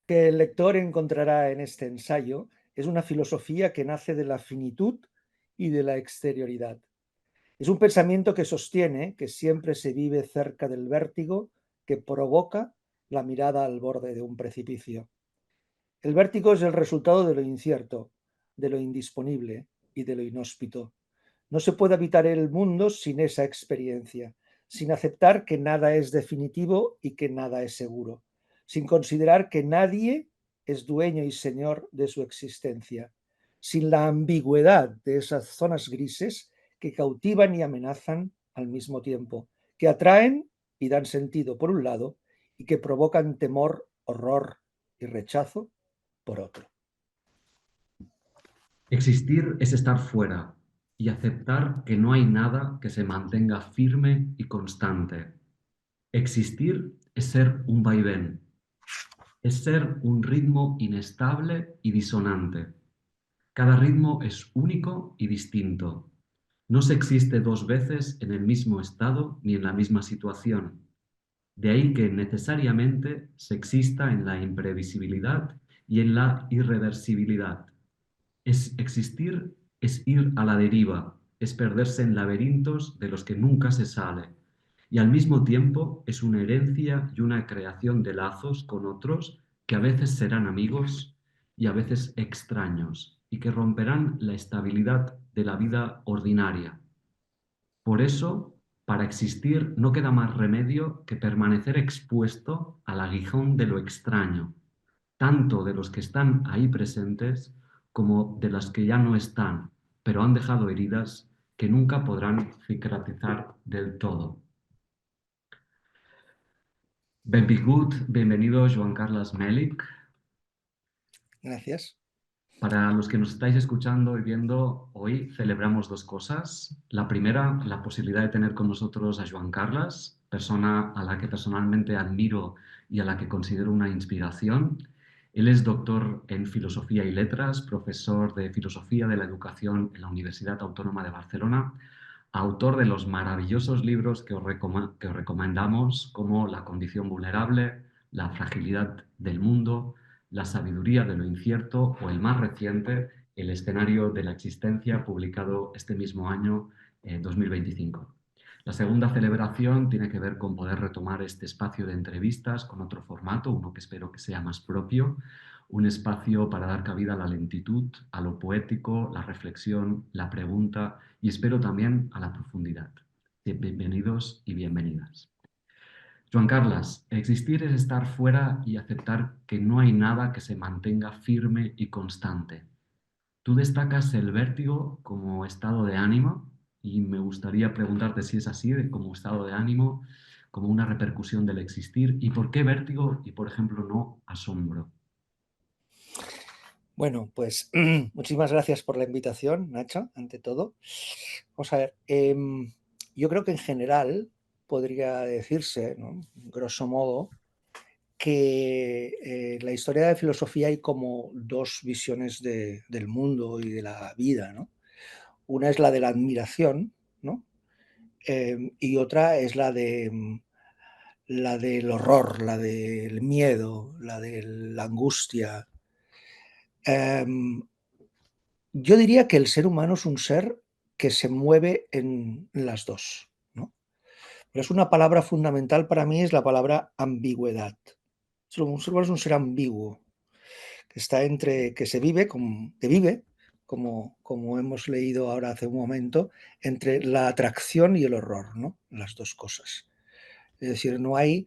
que el lector encontrará en este ensayo es una filosofía que nace de la finitud y de la exterioridad. Es un pensamiento que sostiene que siempre se vive cerca del vértigo que provoca la mirada al borde de un precipicio. El vértigo es el resultado de lo incierto, de lo indisponible y de lo inhóspito. No se puede habitar el mundo sin esa experiencia, sin aceptar que nada es definitivo y que nada es seguro, sin considerar que nadie es dueño y señor de su existencia, sin la ambigüedad de esas zonas grises que cautivan y amenazan al mismo tiempo, que atraen y dan sentido por un lado y que provocan temor, horror y rechazo por otro. Existir es estar fuera y aceptar que no hay nada que se mantenga firme y constante. Existir es ser un vaivén, es ser un ritmo inestable y disonante. Cada ritmo es único y distinto. No se existe dos veces en el mismo estado ni en la misma situación. De ahí que necesariamente se exista en la imprevisibilidad y en la irreversibilidad. Existir es ir a la deriva, es perderse en laberintos de los que nunca se sale. Y al mismo tiempo es una herencia y una creación de lazos con otros que a veces serán amigos y a veces extraños y que romperán la estabilidad de la vida ordinaria. Por eso, para existir no queda más remedio que permanecer expuesto al aguijón de lo extraño, tanto de los que están ahí presentes como de las que ya no están, pero han dejado heridas que nunca podrán cicatrizar del todo. Benvingut, bienvenido Joan Carles Mèlich. Gracias. Para los que nos estáis escuchando y viendo, hoy celebramos dos cosas. La primera, la posibilidad de tener con nosotros a Joan Carles, persona a la que personalmente admiro y a la que considero una inspiración. Él es doctor en Filosofía y Letras, profesor de Filosofía de la Educación en la Universidad Autónoma de Barcelona, autor de los maravillosos libros que os recomendamos, como La condición vulnerable, La fragilidad del mundo, La sabiduría de lo incierto o el más reciente, El escenario de la existencia, publicado este mismo año, 2025. La segunda celebración tiene que ver con poder retomar este espacio de entrevistas con otro formato, uno que espero que sea más propio, un espacio para dar cabida a la lentitud, a lo poético, la reflexión, la pregunta y espero también a la profundidad. Bienvenidos y bienvenidas. Joan Carles, existir es estar fuera y aceptar que no hay nada que se mantenga firme y constante. Tú destacas el vértigo como estado de ánimo y me gustaría preguntarte si es así, como estado de ánimo, como una repercusión del existir y por qué vértigo y, por ejemplo, no asombro. Bueno, pues muchísimas gracias por la invitación, Nacho, ante todo. Vamos a ver, yo creo que en general podría decirse, ¿no?, grosso modo, que en la historia de la filosofía hay como dos visiones del mundo y de la vida, ¿no? Una es la de la admiración, ¿no? Y otra es la del horror, la del miedo, la de la angustia. Em, Yo diría que el ser humano es un ser que se mueve en las dos, ¿no? Pero es una palabra fundamental para mí, es la palabra ambigüedad. Un ser humano es un ser ambiguo, que está entre, que se vive, que vive, como hemos leído ahora hace un momento, entre la atracción y el horror, ¿no? Las dos cosas. Es decir, no hay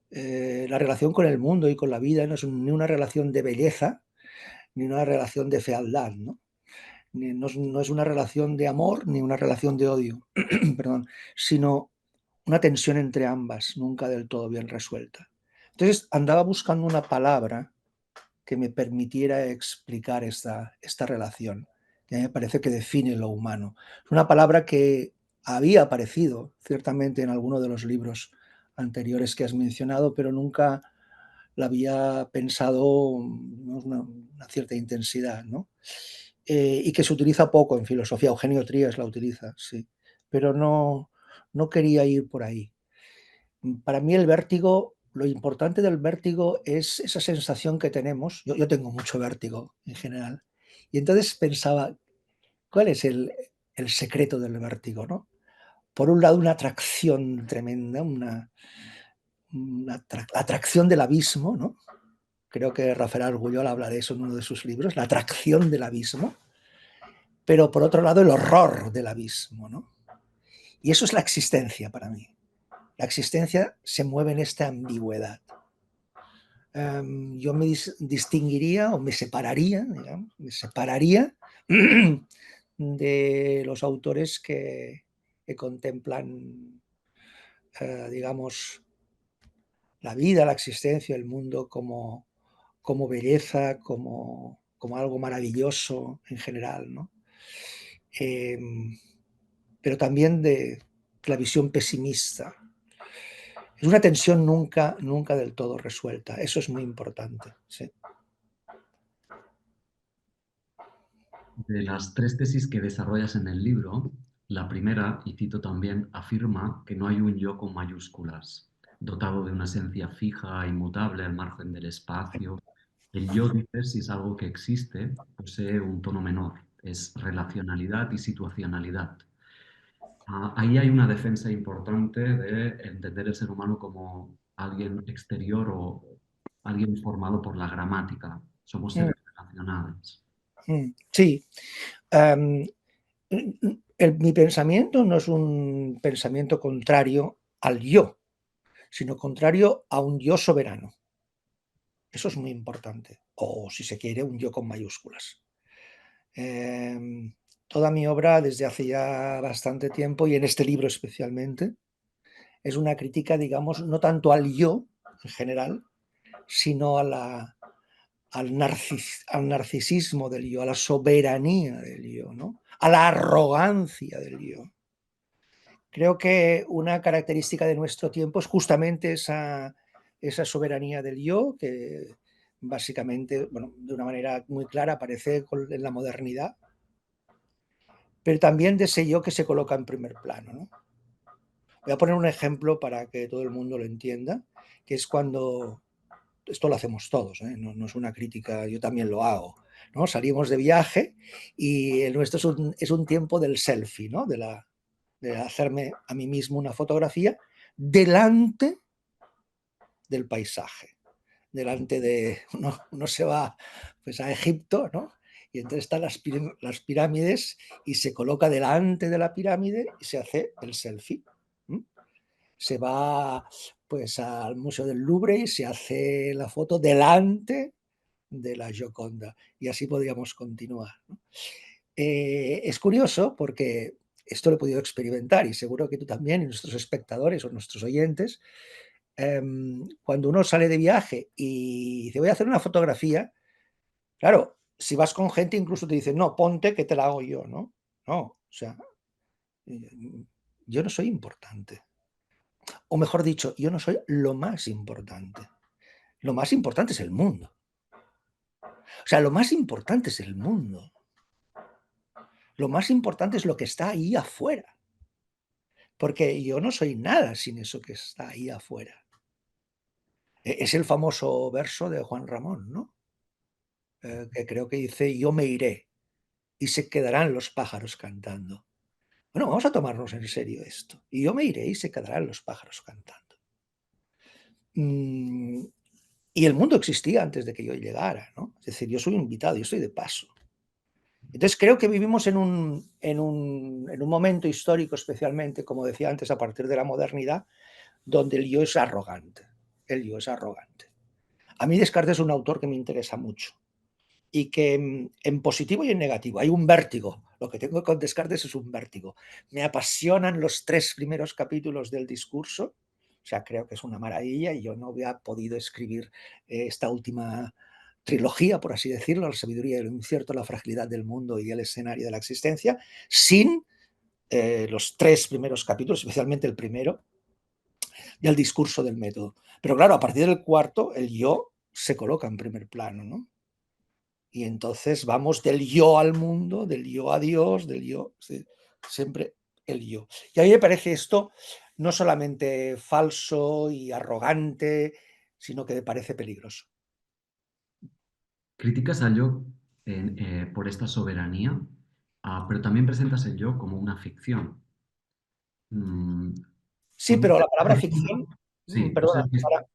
la relación con el mundo y con la vida, no es ni una relación de belleza, ni una relación de fealdad, ¿no? No es una relación de amor ni una relación de odio, perdón, sino una tensión entre ambas, nunca del todo bien resuelta. Entonces andaba buscando una palabra que me permitiera explicar esta relación, que me parece que define lo humano. Es una palabra que había aparecido ciertamente en alguno de los libros anteriores que has mencionado, pero nunca la había pensado, ¿no?, una cierta intensidad, ¿no? Y que se utiliza poco en filosofía. Eugenio Trías la utiliza, sí, pero no quería ir por ahí. Para mí el vértigo lo importante del vértigo es esa sensación que tenemos. Yo tengo mucho vértigo en general. Y entonces pensaba, ¿cuál es el secreto del vértigo, no? Por un lado, una atracción tremenda, la atracción del abismo, ¿no? Creo que Rafael Argullol habla de eso en uno de sus libros, la atracción del abismo, pero por otro lado el horror del abismo, ¿no? Y eso es la existencia para mí. La existencia se mueve en esta ambigüedad. Yo me distinguiría o me separaría, digamos, de los autores que contemplan, digamos, la vida, la existencia, el mundo como belleza, como algo maravilloso en general, ¿no? Eh, pero también de la visión pesimista. Es una tensión nunca del todo resuelta. Eso es muy importante. Sí. De las tres tesis que desarrollas en el libro, la primera, y cito también, afirma que no hay un yo con mayúsculas, dotado de una esencia fija, inmutable al margen del espacio. El yo, dices, si es algo que existe, posee un tono menor, es relacionalidad y situacionalidad. Ahí hay una defensa importante de entender el ser humano como alguien exterior o alguien formado por la gramática. Somos Mm, seres relacionales. sí. Um, mi pensamiento no es un pensamiento contrario al yo, sino contrario a un yo soberano. Eso es muy importante. O, si se quiere, un yo con mayúsculas. Toda mi obra desde hace ya bastante tiempo, y en este libro especialmente, es una crítica, digamos, no tanto al yo en general, sino al narcisismo del yo, a la soberanía del yo, ¿no? A la arrogancia del yo. Creo que una característica de nuestro tiempo es justamente esa soberanía del yo, que básicamente, bueno, de una manera muy clara aparece en la modernidad, pero también de ese yo que se coloca en primer plano, ¿no? Voy a poner un ejemplo para que todo el mundo lo entienda, que es cuando, esto lo hacemos todos, ¿eh? No es una crítica, yo también lo hago, ¿no? Salimos de viaje y el nuestro es un tiempo del selfie, ¿no? De hacerme a mí mismo una fotografía delante del paisaje, delante de, uno se va pues a Egipto, ¿no? Y entonces están las pirámides y se coloca delante de la pirámide y se hace el selfie. Se va pues al Museo del Louvre y se hace la foto delante de la Gioconda. Y así podríamos continuar, ¿no? Es curioso porque esto lo he podido experimentar y seguro que tú también y nuestros espectadores o nuestros oyentes, cuando uno sale de viaje y dice voy a hacer una fotografía, claro, si vas con gente incluso te dicen no, ponte que te la hago yo, ¿no? No, o sea, yo no soy importante. O mejor dicho, yo no soy lo más importante. Lo más importante es el mundo. O sea, lo más importante es el mundo. Lo más importante es lo que está ahí afuera. Porque yo no soy nada sin eso que está ahí afuera. Es el famoso verso de Juan Ramón, ¿no? Que creo que dice, yo me iré y se quedarán los pájaros cantando. Bueno, vamos a tomarnos en serio esto. Y yo me iré y se quedarán los pájaros cantando. Y el mundo existía antes de que yo llegara, ¿no? Es decir, yo soy un invitado, yo estoy de paso. Entonces creo que vivimos en un momento histórico, especialmente, como decía antes, a partir de la modernidad, donde el yo es arrogante. El yo es arrogante. A mí Descartes es un autor que me interesa mucho y que en positivo y en negativo hay un vértigo. Lo que tengo con Descartes es un vértigo. Me apasionan los 3 primeros capítulos del discurso. O sea, creo que es una maravilla y yo no había podido escribir esta última trilogía, por así decirlo, la sabiduría y lo incierto, la fragilidad del mundo y el escenario de la existencia, sin los 3 primeros capítulos, especialmente el primero, y el discurso del método. Pero claro, a partir del cuarto, el yo se coloca en primer plano, ¿no? Y entonces vamos del yo al mundo, del yo a Dios, del yo, sí, siempre el yo. Y a mí me parece esto no solamente falso y arrogante sino que me parece peligroso. Criticas al yo por esta soberanía, pero también presentas el yo como una ficción. Mm, Sí, ¿Puedes, pero la palabra por ejemplo? ficción, Sí, o perdona, sea, para,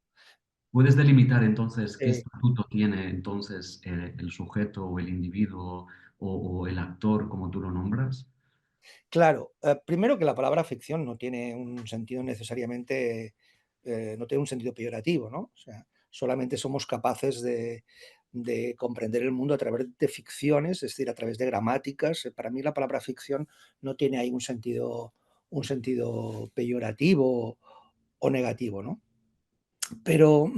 ¿puedes delimitar entonces qué eh, estatuto tiene entonces el sujeto o el individuo o el actor, como tú lo nombras? claro, primero que la palabra ficción no tiene un sentido necesariamente, no tiene un sentido peyorativo, ¿no? O sea, solamente somos capaces de comprender el mundo a través de ficciones, es decir, a través de gramáticas. Para mí la palabra ficción no tiene ahí un sentido peyorativo o negativo, ¿no? Pero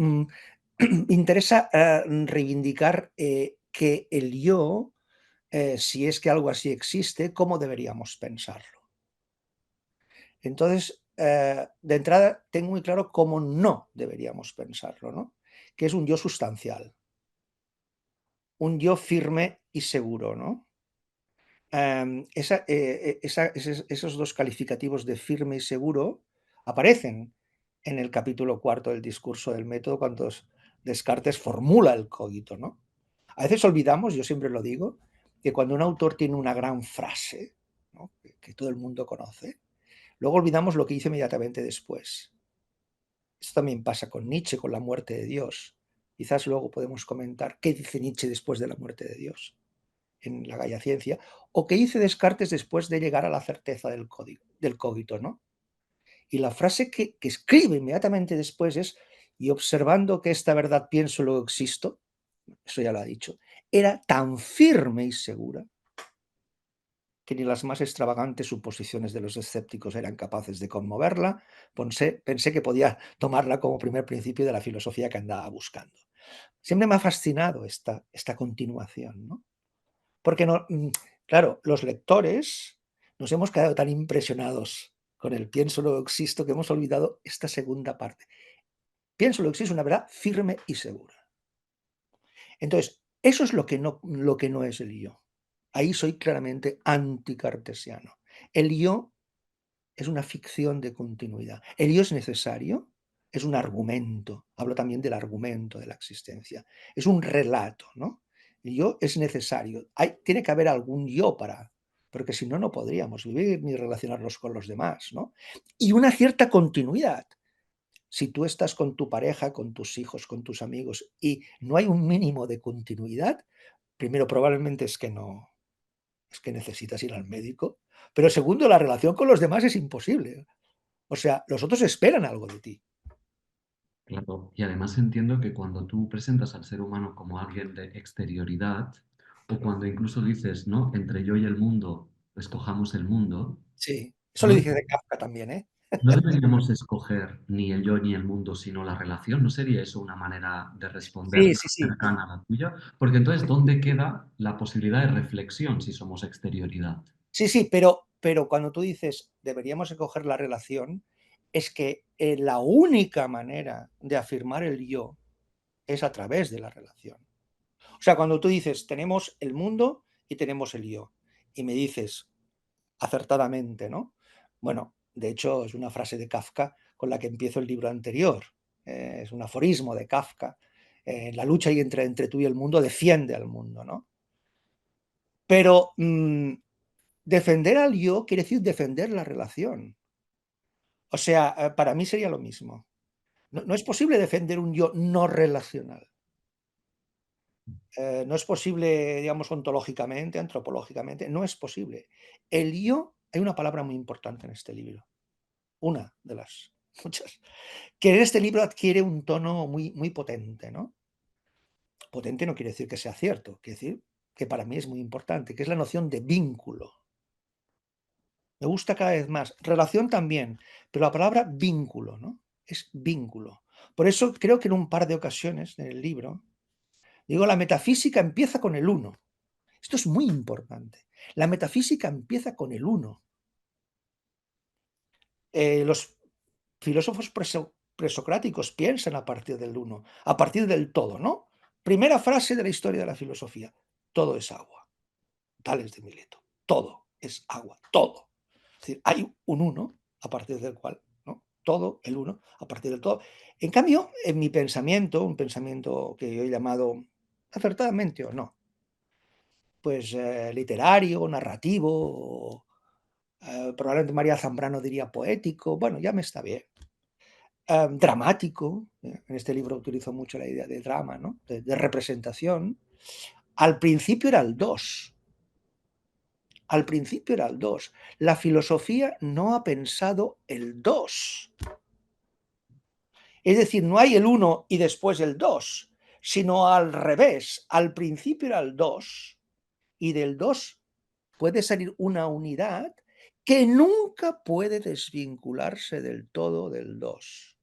interesa reivindicar que el yo, si es que algo así existe, ¿cómo deberíamos pensarlo? Entonces, de entrada, tengo muy claro cómo no deberíamos pensarlo, ¿no? Que es un yo sustancial, un yo firme y seguro, ¿no? Esos dos calificativos de firme y seguro aparecen en el capítulo cuarto del discurso del método cuando Descartes formula el cogito, ¿no? A veces olvidamos, yo siempre lo digo, que cuando un autor tiene una gran frase, ¿no? Que todo el mundo conoce, luego olvidamos lo que dice inmediatamente después. Esto también pasa con Nietzsche, con la muerte de Dios. Quizás luego podemos comentar qué dice Nietzsche después de la muerte de Dios en la Gaia Ciencia, o qué dice Descartes después de llegar a la certeza del cogito, ¿no? Y la frase que escribe inmediatamente después es, y observando que esta verdad pienso, luego existo, eso ya lo ha dicho, era tan firme y segura que ni las más extravagantes suposiciones de los escépticos eran capaces de conmoverla. Pensé que podía tomarla como primer principio de la filosofía que andaba buscando. Siempre me ha fascinado esta continuación, ¿no? Porque no, claro, los lectores nos hemos quedado tan impresionados con el pienso luego existo que hemos olvidado esta segunda parte. Pienso luego existo es una verdad firme y segura. Entonces, eso es lo que no es el yo. Ahí soy claramente anticartesiano. El yo es una ficción de continuidad. El yo es necesario, es un argumento. Hablo también del argumento de la existencia. Es un relato, ¿no? El yo es necesario. Tiene que haber algún yo porque si no, no podríamos vivir ni relacionarnos con los demás, ¿no? Y una cierta continuidad. Si tú estás con tu pareja, con tus hijos, con tus amigos y no hay un mínimo de continuidad, primero probablemente es que necesitas ir al médico, pero segundo, la relación con los demás es imposible. O sea, los otros esperan algo de ti. Claro, y además entiendo que cuando tú presentas al ser humano como alguien de exterioridad, o cuando incluso dices, ¿no? Entre yo y el mundo, escojamos el mundo, Sí, eso lo no, dice de Kafka también, ¿eh? no deberíamos escoger ni el yo ni el mundo, sino la relación. ¿No sería eso una manera de responder Sí, más sí, sí. cercana a la tuya? Porque entonces, ¿dónde queda la posibilidad de reflexión si somos exterioridad? Sí, sí, pero cuando tú dices deberíamos escoger la relación, es que la única manera de afirmar el yo es a través de la relación. O sea, cuando tú dices tenemos el mundo y tenemos el yo, y me dices acertadamente, ¿no? Bueno, de hecho, es una frase de Kafka con la que empiezo el libro anterior. Es un aforismo de Kafka. La lucha ahí entre tú y el mundo defiende al mundo, ¿no? Pero defender al yo quiere decir defender la relación. O sea, para mí sería lo mismo. No es posible defender un yo no relacional. No es posible, digamos, ontológicamente, antropológicamente, no es posible. El yo, hay una palabra muy importante en este libro, una de las muchas, que en este libro adquiere un tono muy potente, ¿no? Potente no quiere decir que sea cierto, quiere decir que para mí es muy importante, que es la noción de vínculo. Me gusta cada vez más. Relación también, pero la palabra vínculo, ¿no? Es vínculo. Por eso creo que en un par de ocasiones en el libro digo, la metafísica empieza con el uno. Esto es muy importante. La metafísica empieza con el uno. Los filósofos presocráticos piensan a partir del uno, a partir del todo, ¿no? Primera frase de la historia de la filosofía. Todo es agua. Tales de Mileto. Todo es agua. Todo. Es decir, hay un uno a partir del cual, ¿no? todo, el uno, a partir del todo. En cambio, en mi pensamiento, un pensamiento que yo he llamado, acertadamente o no, pues literario, narrativo, probablemente María Zambrano diría poético, bueno, ya me está bien. Dramático, en este libro utilizo mucho la idea de drama, ¿no? De representación. Al principio era el 2. Al principio era el 2. La filosofía no ha pensado el 2. Es decir, no hay el 1 y después el 2, sino al revés. Al principio era el 2 y del 2 puede salir una unidad que nunca puede desvincularse del todo del 2.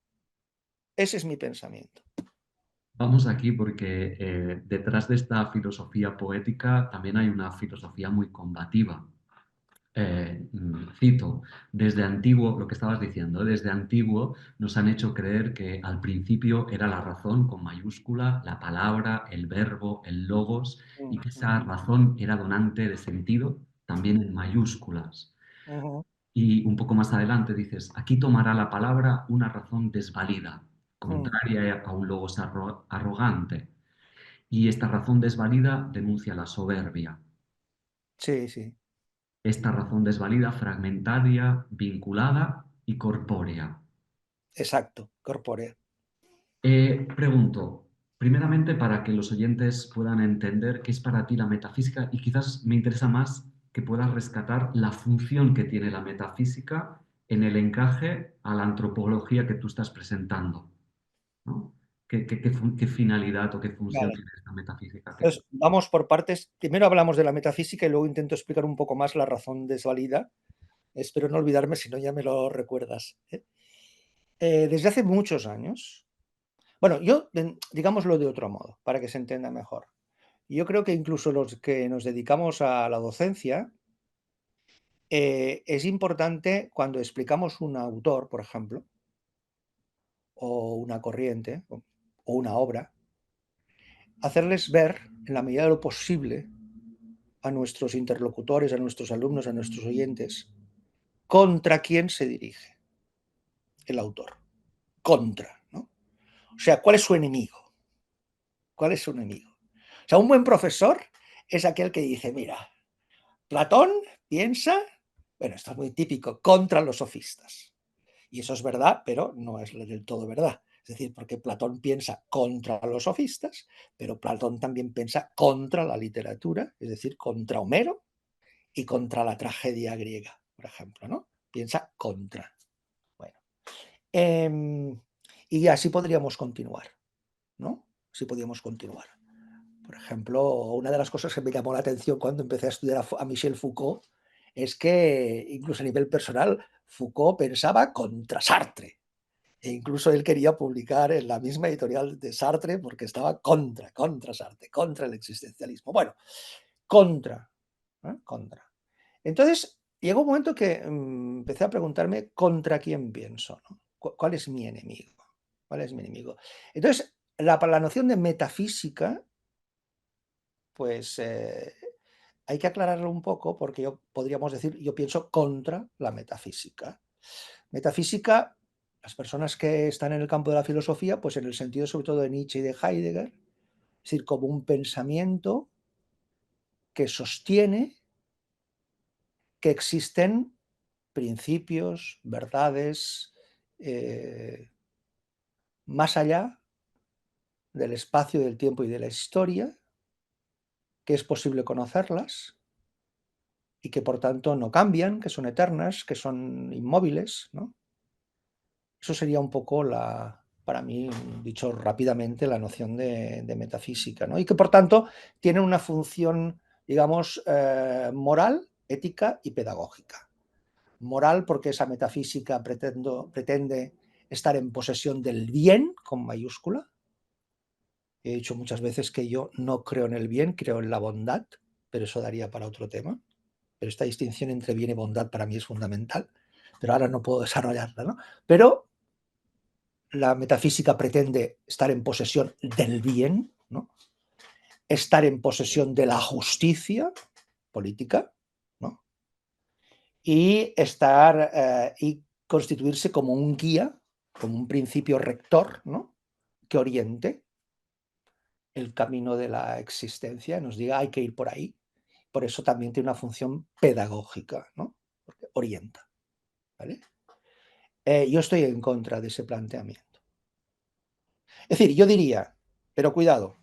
Ese es mi pensamiento. Vamos aquí porque detrás de esta filosofía poética también hay una filosofía muy combativa. Cito, desde antiguo, lo que estabas diciendo, desde antiguo nos han hecho creer que al principio era la razón con mayúscula, la palabra, el verbo, el logos, y que esa razón era donante de sentido, también en mayúsculas. Y un poco más adelante dices, aquí tomará la palabra una razón desvalida, contraria a un logos arrogante. Y esta razón desvalida denuncia la soberbia. Sí, sí, Esta razón desvalida, fragmentaria, vinculada y corpórea. exacto, corpóreo. Pregunto, primeramente para que los oyentes puedan entender qué es para ti la metafísica y quizás me interesa más que puedas rescatar la función que tiene la metafísica en el encaje a la antropología que tú estás presentando, ¿no? ¿Qué finalidad o qué función Vale. tiene esta metafísica? Entonces, vamos por partes. Primero hablamos de la metafísica y luego intento explicar un poco más la razón desvalida. Espero no olvidarme, si no ya me lo recuerdas. Desde hace muchos años, bueno, yo, digámoslo de otro modo, para que se entienda mejor. Yo creo que incluso los que nos dedicamos a la docencia, es importante cuando explicamos un autor, por ejemplo, o una corriente, o una obra, hacerles ver, en la medida de lo posible, a nuestros interlocutores, a nuestros alumnos, a nuestros oyentes, contra quién se dirige el autor. Contra, ¿no? O sea, ¿cuál es su enemigo? ¿Cuál es su enemigo? O sea, un buen profesor es aquel que dice, mira, Platón piensa, bueno, esto es muy típico, contra los sofistas. Y eso es verdad, pero no es del todo verdad. Es decir, porque Platón piensa contra los sofistas, pero Platón también piensa contra la literatura, es decir, contra Homero y contra la tragedia griega, por ejemplo, ¿no? Piensa contra. Bueno, y así podríamos continuar, ¿no? Así podríamos continuar. Por ejemplo, una de las cosas que me llamó la atención cuando empecé a estudiar a Michel Foucault es que, incluso a nivel personal, Foucault pensaba contra Sartre. E incluso él quería publicar en la misma editorial de Sartre porque estaba contra Sartre, contra el existencialismo. Bueno, contra, contra. Entonces, llegó un momento que empecé a preguntarme contra quién pienso, ¿no? ¿Cuál es mi enemigo? ¿Cuál es mi enemigo? Entonces, para la noción de metafísica, pues hay que aclararlo un poco porque podríamos decir, yo pienso contra la metafísica. Metafísica, las personas que están en el campo de la filosofía, pues en el sentido sobre todo de Nietzsche y de Heidegger, es decir, como un pensamiento que sostiene que existen principios, verdades, más allá del espacio, del tiempo y de la historia, que es posible conocerlas y que por tanto no cambian, que son eternas, que son inmóviles, ¿no? Eso sería un poco para mí, dicho rápidamente, la noción de metafísica, ¿no? Y que por tanto tienen una función, digamos, moral, ética y pedagógica. Moral porque esa metafísica pretende estar en posesión del bien, con mayúscula. He dicho muchas veces que yo no creo en el bien, creo en la bondad, pero eso daría para otro tema. Pero esta distinción entre bien y bondad para mí es fundamental, pero ahora no puedo desarrollarla, ¿no? Pero la metafísica pretende estar en posesión del bien, ¿no? Estar en posesión de la justicia política, ¿no? Y constituirse como un guía como un principio rector, ¿no?, que oriente el camino de la existencia, nos diga hay que ir por ahí. Por eso también tiene una función pedagógica, ¿no?, porque orienta, ¿vale? Yo estoy en contra de ese planteamiento. Es decir, yo diría, pero cuidado,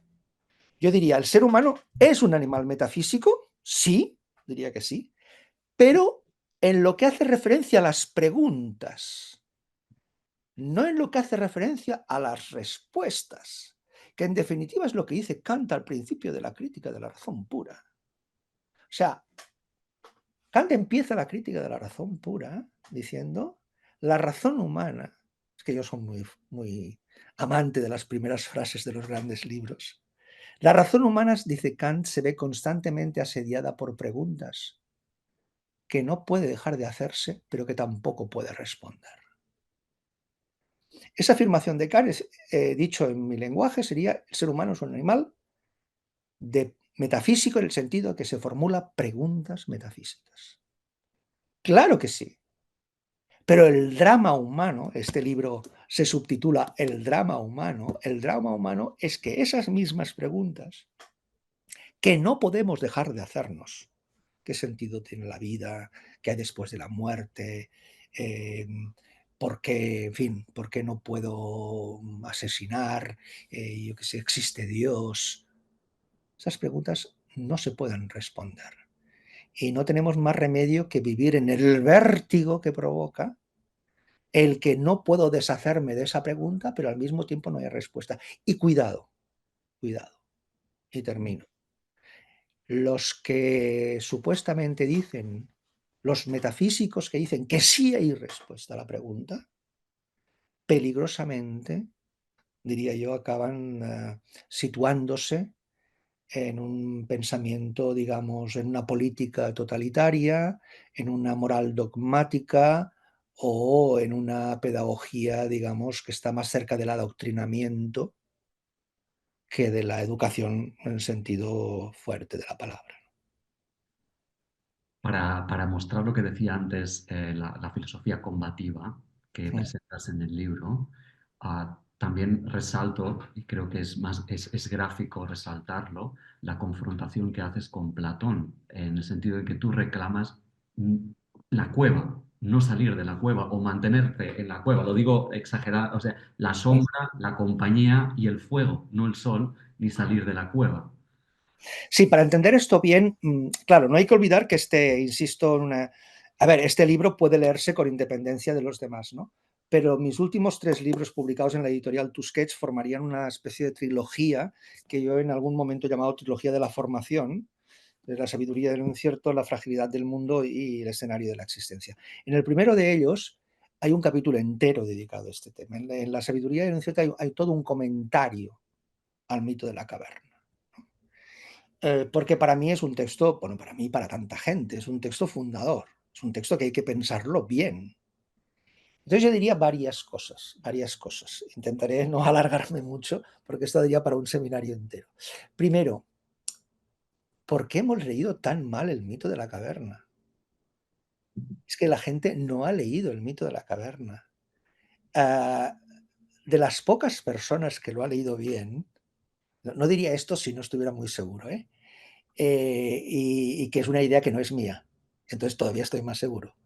yo diría, ¿el ser humano es un animal metafísico? Sí, diría que sí, pero en lo que hace referencia a las preguntas, no en lo que hace referencia a las respuestas, que en definitiva es lo que dice Kant al principio de la crítica de la razón pura. O sea, Kant empieza la crítica de la razón pura diciendo, la razón humana, es que yo soy muy amante de las primeras frases de los grandes libros, la razón humana, dice Kant, se ve constantemente asediada por preguntas que no puede dejar de hacerse, pero que tampoco puede responder. Esa afirmación de Kant, dicho en mi lenguaje, sería: el ser humano es un animal metafísico, en el sentido de que se formula preguntas metafísicas. Claro que sí, pero el drama humano, este libro se subtitula El drama humano es que esas mismas preguntas, que no podemos dejar de hacernos, ¿qué sentido tiene la vida? ¿Qué hay después de la muerte? ¿Por qué, en fin, por qué no puedo asesinar? Yo qué sé, ¿existe Dios? Esas preguntas no se pueden responder. Y no tenemos más remedio que vivir en el vértigo que provoca el que no puedo deshacerme de esa pregunta, pero al mismo tiempo no hay respuesta. Y cuidado, cuidado, y termino. Los que supuestamente dicen, los metafísicos que dicen que sí hay respuesta a la pregunta, peligrosamente, diría yo, acaban situándose en un pensamiento, digamos, en una política totalitaria, en una moral dogmática o en una pedagogía, digamos, que está más cerca del adoctrinamiento que de la educación en el sentido fuerte de la palabra. Para mostrar lo que decía antes, la filosofía combativa que Mm. presentas en el libro, también resalto, y creo que es gráfico resaltarlo, la confrontación que haces con Platón, en el sentido de que tú reclamas mm, la cueva, no salir de la cueva o mantenerte en la cueva. Lo digo exagerado, o sea, la sombra, la compañía y el fuego, no el sol, ni salir de la cueva. Sí, para entender esto bien, claro, no hay que olvidar que insisto, a ver, este libro puede leerse con independencia de los demás, ¿no? Pero mis últimos 3 libros publicados en la editorial Tusquets formarían una especie de trilogía que yo en algún momento he llamado trilogía de la formación, de la sabiduría del incierto, la fragilidad del mundo y el escenario de la existencia. En el primero de ellos hay un capítulo entero dedicado a este tema. En la sabiduría del incierto hay todo un comentario al mito de la caverna. Porque para mí es un texto, bueno, para mí y para tanta gente, es un texto fundador, es un texto que hay que pensarlo bien. Entonces yo diría varias cosas, varias cosas. Intentaré no alargarme mucho porque esto daría para un seminario entero. Primero, ¿por qué hemos leído tan mal el mito de la caverna? Es que la gente no ha leído el mito de la caverna. Ah, de las pocas personas que lo ha leído bien, no diría esto si no estuviera muy seguro, ¿eh? Y que es una idea que no es mía. Entonces todavía estoy más seguro.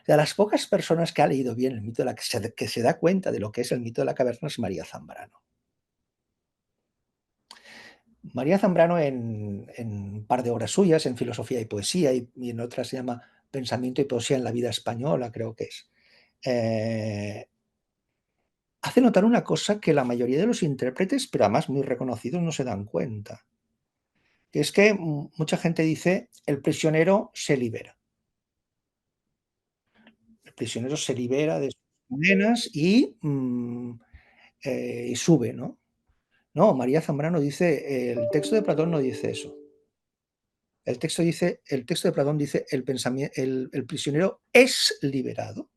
De las pocas personas que ha leído bien el mito de que se da cuenta de lo que es el mito de la caverna es María Zambrano. María Zambrano en un par de obras suyas, en Filosofía y Poesía, y en otras se llama Pensamiento y Poesía en la vida española, creo que es, hace notar una cosa que la mayoría de los intérpretes, pero además muy reconocidos, no se dan cuenta, que es que mucha gente dice el prisionero se libera. El prisionero se libera de sus cadenas y sube, ¿no? No, María Zambrano dice, el texto de Platón no dice eso. El texto de Platón dice, el prisionero es liberado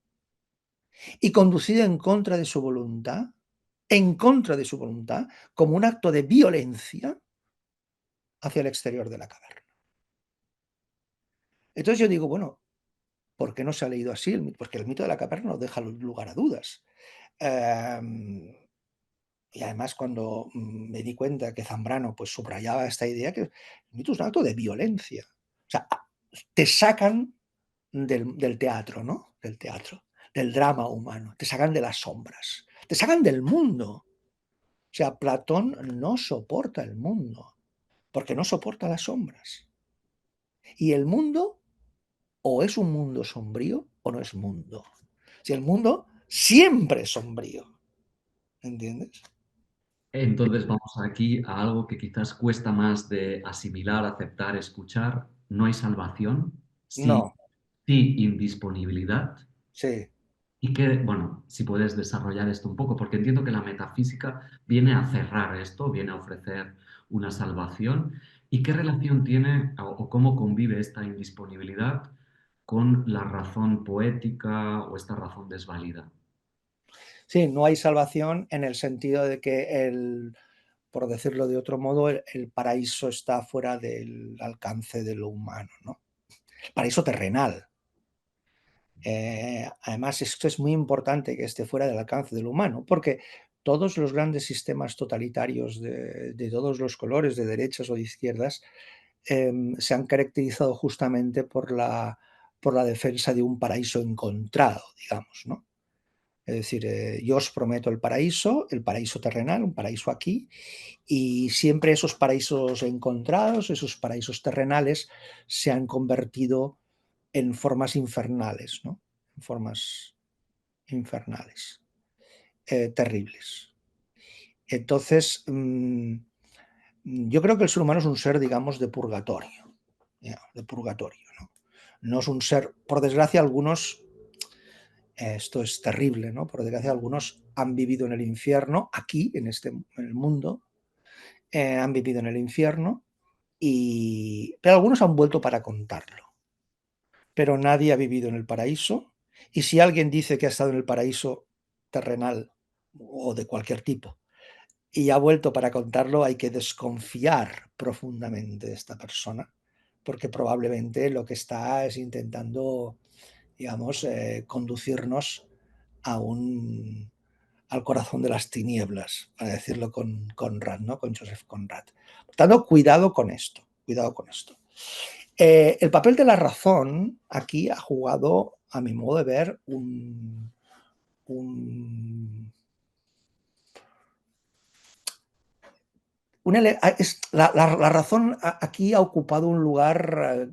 y conducido en contra de su voluntad, como un acto de violencia hacia el exterior de la caverna. Entonces yo digo, bueno, ¿por qué no se ha leído así? Porque el mito de la caverna no deja lugar a dudas. Em, y además cuando me di cuenta que Zambrano pues subrayaba esta idea que el mito es un acto de violencia. O sea, te sacan del teatro, ¿no? Del teatro, del drama humano, te sacan de las sombras, te sacan del mundo. O sea, Platón no soporta el mundo, porque no soporta las sombras. Y el mundo o es un mundo sombrío o no es mundo. Si el mundo siempre es sombrío, ¿entiendes? Entonces vamos aquí a algo que quizás cuesta más de asimilar, aceptar, escuchar. No hay salvación, sí, No, sí indisponibilidad. sí. Y que, bueno, si puedes desarrollar esto un poco, porque entiendo que la metafísica viene a cerrar esto, viene a ofrecer una salvación. ¿Y qué relación tiene o cómo convive esta indisponibilidad con la razón poética o esta razón desvalida? Sí, no hay salvación en el sentido de que por decirlo de otro modo, el paraíso está fuera del alcance de lo humano, ¿no? El paraíso terrenal. Además, esto es muy importante que esté fuera del alcance del humano, porque todos los grandes sistemas totalitarios de todos los colores, de derechas o de izquierdas, se han caracterizado justamente por la defensa de un paraíso encontrado, digamos, ¿no? Es decir, yo os prometo el paraíso terrenal, un paraíso aquí, y siempre esos paraísos encontrados, esos paraísos terrenales, se han convertido en formas infernales, ¿no? En formas infernales, terribles. Entonces, yo creo que el ser humano es un ser, digamos, de purgatorio, ya, de purgatorio, ¿no? No es un ser, por desgracia, algunos, esto es terrible, ¿no? Por desgracia, algunos han vivido en el infierno, aquí, en el mundo, han vivido en el infierno, pero algunos han vuelto para contarlo. Pero nadie ha vivido en el paraíso, y si alguien dice que ha estado en el paraíso terrenal o de cualquier tipo y ha vuelto para contarlo, hay que desconfiar profundamente de esta persona, porque probablemente lo que está es intentando, digamos, conducirnos a al corazón de las tinieblas, para decirlo con Conrad, ¿no? Con Joseph Conrad. Por tanto, cuidado con esto, cuidado con esto. El papel de la razón aquí ha jugado, a mi modo de ver, un, la razón aquí ha ocupado un lugar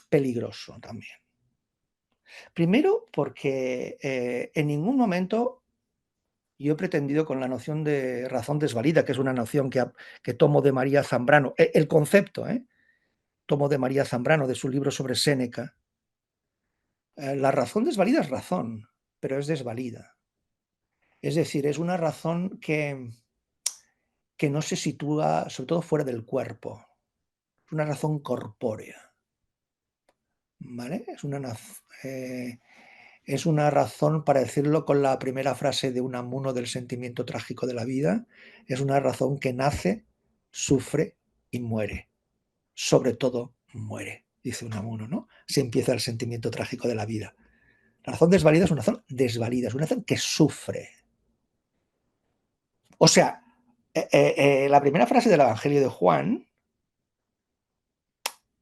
peligroso también. Primero porque en ningún momento yo he pretendido con la noción de razón desvalida, que es una noción que tomo de María Zambrano, el concepto, tomo de María Zambrano, de su libro sobre Séneca. La razón desvalida es razón, pero es desvalida. Es decir, es una razón que no se sitúa, sobre todo fuera del cuerpo. Es una razón corpórea, ¿vale? Es una razón, para decirlo con la primera frase de Unamuno del sentimiento trágico de la vida, es una razón que nace, sufre y muere. Sobre todo muere, dice Unamuno, ¿no? Así empieza el sentimiento trágico de la vida. La razón desvalida es una razón desvalida, es una razón que sufre. O sea, la primera frase del Evangelio de Juan,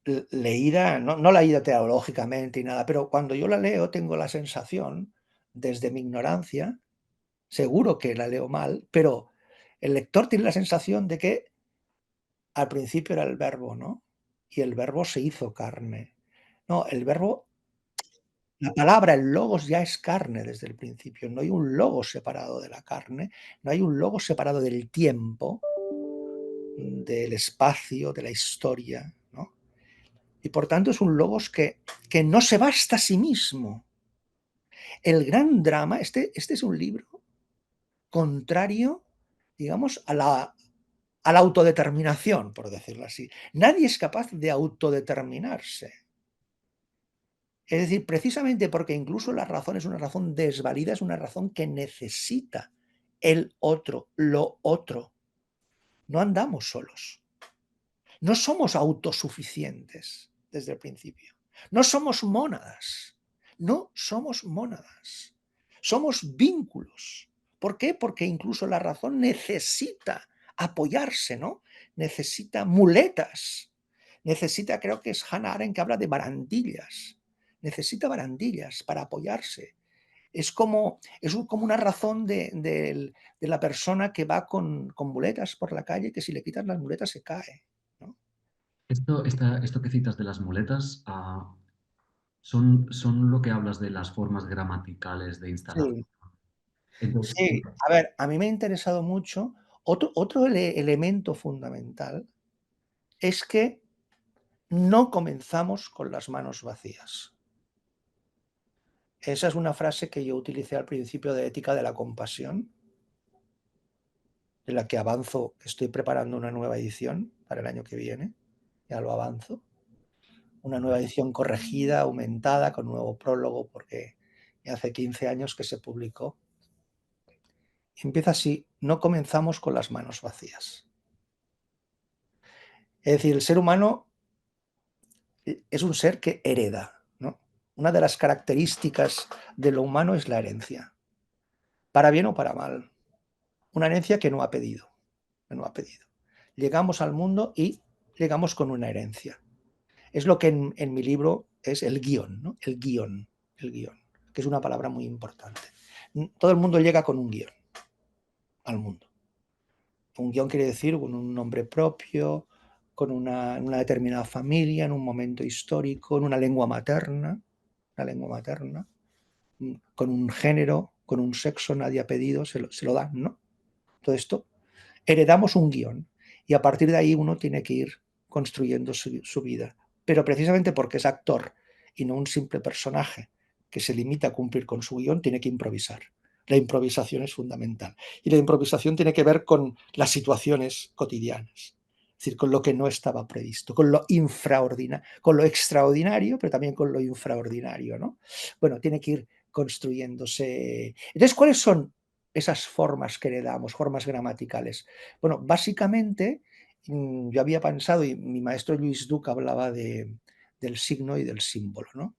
leída, no leída teológicamente y nada, pero cuando yo la leo tengo la sensación, desde mi ignorancia, seguro que la leo mal, pero el lector tiene la sensación de que al principio era el verbo, ¿no? Y el verbo se hizo carne. No, el verbo, la palabra, el logos ya es carne desde el principio. No hay un logos separado de la carne, no hay un logos separado del tiempo, del espacio, de la historia, ¿no? Y por tanto es un logos que no se basta a sí mismo. El gran drama, este es un libro contrario, digamos, a la autodeterminación, por decirlo así. Nadie es capaz de autodeterminarse. Es decir, precisamente porque incluso la razón es una razón desvalida, es una razón que necesita el otro, lo otro. No andamos solos. No somos autosuficientes desde el principio. No somos mónadas. No somos mónadas. somos vínculos. ¿Por qué? Porque incluso la razón necesita apoyarse, ¿no? Necesita muletas. Necesita, creo que es Hannah Arendt que habla de barandillas. Necesita barandillas para apoyarse. Es como una razón de la persona que va con muletas por la calle, que si le quitan las muletas se cae, ¿no? Esto que citas de las muletas, son lo que hablas de las formas gramaticales de instalación. Sí, Entonces, sí. A ver, a mí me ha interesado mucho. Otro elemento fundamental es que no comenzamos con las manos vacías. Esa es una frase que yo utilicé al principio de Ética de la Compasión, de la que avanzo, estoy preparando una nueva edición para el año que viene, ya lo avanzo, una nueva edición corregida, aumentada, con nuevo prólogo, porque ya hace 15 años que se publicó. Empieza así: no comenzamos con las manos vacías. Es decir, el ser humano es un ser que hereda, ¿no? Una de las características de lo humano es la herencia, para bien o para mal. Una herencia que no ha pedido, que no ha pedido. Llegamos al mundo y llegamos con una herencia. Es lo que en mi libro es el guión, ¿no? El guión, que es una palabra muy importante. Todo el mundo llega con un guión al mundo. Un guión quiere decir con un nombre propio, con una determinada familia, en un momento histórico, en una lengua materna, con un género, con un sexo, nadie ha pedido, se lo dan, ¿no? Todo esto, heredamos un guión y a partir de ahí uno tiene que ir construyendo su vida. Pero precisamente porque es actor y no un simple personaje que se limita a cumplir con su guión, tiene que improvisar. La improvisación es fundamental. Y la improvisación tiene que ver con las situaciones cotidianas, es decir, con lo que no estaba previsto, con lo con lo extraordinario, pero también con lo infraordinario, ¿no? Bueno, tiene que ir construyéndose. Entonces, ¿cuáles son esas formas que heredamos, formas gramaticales? Bueno, básicamente, yo había pensado, y mi maestro Luis Duc hablaba del signo y del símbolo, ¿no?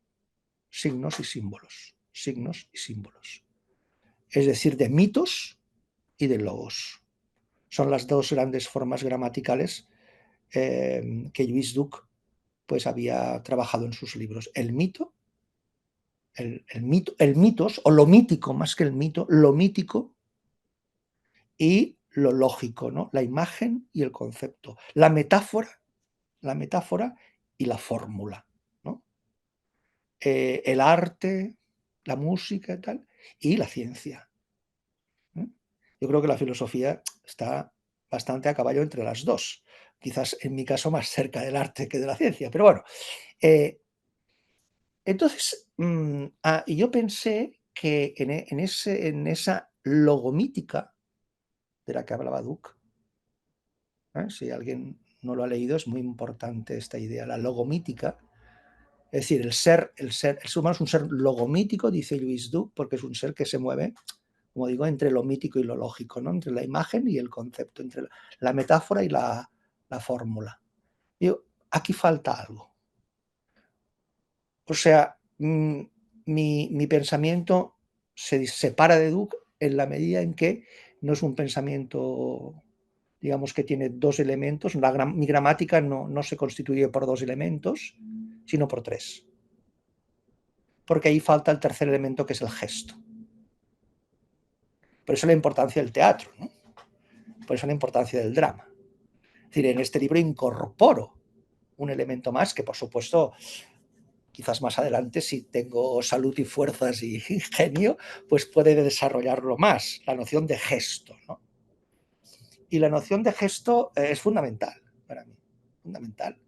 Signos y símbolos, signos y símbolos. Es decir, de mitos y de logos. Son las dos grandes formas gramaticales que Luis Duc pues, había trabajado en sus libros. El mito, el mitos, o lo mítico más que el mito, lo mítico y lo lógico, ¿no? La imagen y el concepto, la metáfora y la fórmula, ¿no? El arte, la música y tal, y la ciencia. ¿Eh? Yo creo que la filosofía está bastante a caballo entre las dos, quizás en mi caso más cerca del arte que de la ciencia, pero bueno. Entonces, y yo pensé que en esa logomítica de la que hablaba Duc, si alguien no lo ha leído, es muy importante esta idea, la logomítica. Es decir, el ser humano es un ser logomítico, dice Luis Duc, porque es un ser que se mueve, como digo, entre lo mítico y lo lógico, ¿no? Entre la imagen y el concepto, entre la metáfora y la fórmula. Aquí falta algo. O sea, mi pensamiento se separa de Duc en la medida en que no es un pensamiento, digamos, que tiene dos elementos. Mi gramática no se constituye por dos elementos, sino por tres. Porque ahí falta el tercer elemento, que es el gesto. Por eso la importancia del teatro, ¿no? Por eso la importancia del drama. Es decir, en este libro incorporo un elemento más que, por supuesto, quizás más adelante, si tengo salud y fuerzas y ingenio, pues puede desarrollarlo más, la noción de gesto, ¿no? Y la noción de gesto es fundamental para mí, fundamental.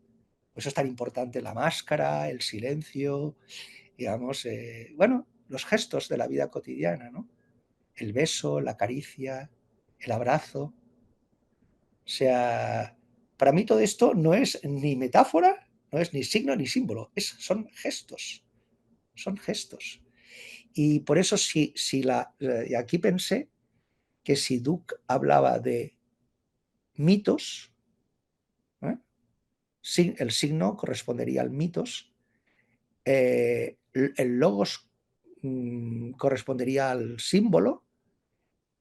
Por eso es tan importante la máscara, el silencio, digamos, bueno, los gestos de la vida cotidiana, ¿no? El beso, la caricia, el abrazo. O sea, para mí todo esto no es ni metáfora, no es ni signo ni símbolo, son gestos, son gestos. Y por eso aquí pensé que si Duc hablaba de mitos, ¿eh? El signo correspondería al mitos, el logos correspondería al símbolo